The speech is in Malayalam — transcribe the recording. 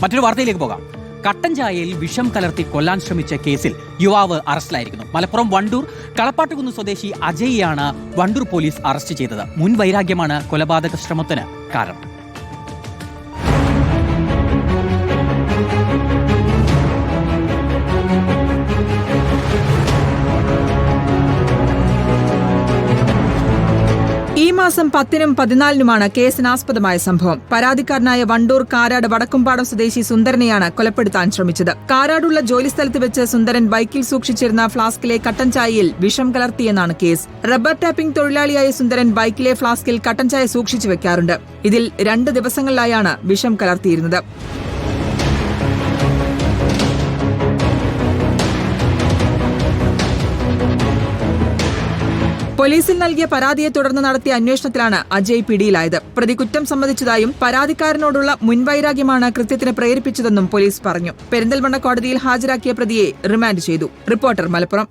മറ്റൊരു വാർത്തയിലേക്ക് പോകാം. കട്ടൻ ചായയിൽ വിഷം കലർത്തി കൊല്ലാൻ ശ്രമിച്ച കേസിൽ യുവാവ് അറസ്റ്റിലായിരിക്കുന്നു. മലപ്പുറം വണ്ടൂർ കളപ്പാട്ടുകുന്ന് സ്വദേശി അജയ്യാണ് വണ്ടൂർ പോലീസ് അറസ്റ്റ് ചെയ്തത്. മുൻ വൈരാഗ്യമാണ് കൊലപാതക ശ്രമത്തിന് കാരണം. ഈ മാസം 10-നും 14-നുമാണ് കേസിനാസ്പദമായ സംഭവം. പരാതിക്കാരനായ വണ്ടൂർ കാരാട് വടക്കുംപാടം സ്വദേശി സുന്ദരനെയാണ് കൊലപ്പെടുത്താൻ ശ്രമിച്ചത്. കാരാടുള്ള ജോലിസ്ഥലത്ത് വെച്ച് സുന്ദരൻ ബൈക്കിൽ സൂക്ഷിച്ചിരുന്ന ഫ്ളാസ്കിലെ കട്ടൻ ചായയിൽ വിഷം കലർത്തിയെന്നാണ് കേസ്. റബ്ബർ ടാപ്പിംഗ് തൊഴിലാളിയായ സുന്ദരൻ ബൈക്കിലെ ഫ്ളാസ്കിൽ കട്ടൻ ചായ സൂക്ഷിച്ചു വെക്കാറുണ്ട്. ഇതിൽ 2 ദിവസങ്ങളിലായാണ് വിഷം കലർത്തിയിരുന്നത്. പോലീസിൽ നൽകിയ പരാതിയെ തുടർന്ന് നടത്തിയ അന്വേഷണത്തിലാണ് അജയ് പിടിയിലായത്. പ്രതി കുറ്റം സമ്മതിച്ചതായും പരാതിക്കാരനോടുള്ള മുൻവൈരാഗ്യമാണ് കൃത്യത്തിന് പ്രേരിപ്പിച്ചതെന്നും പോലീസ് പറഞ്ഞു. പെരിന്തൽമണ്ണ കോടതിയിൽ ഹാജരാക്കിയ പ്രതിയെ റിമാൻഡ് ചെയ്തു. റിപ്പോർട്ടർ, മലപ്പുറം.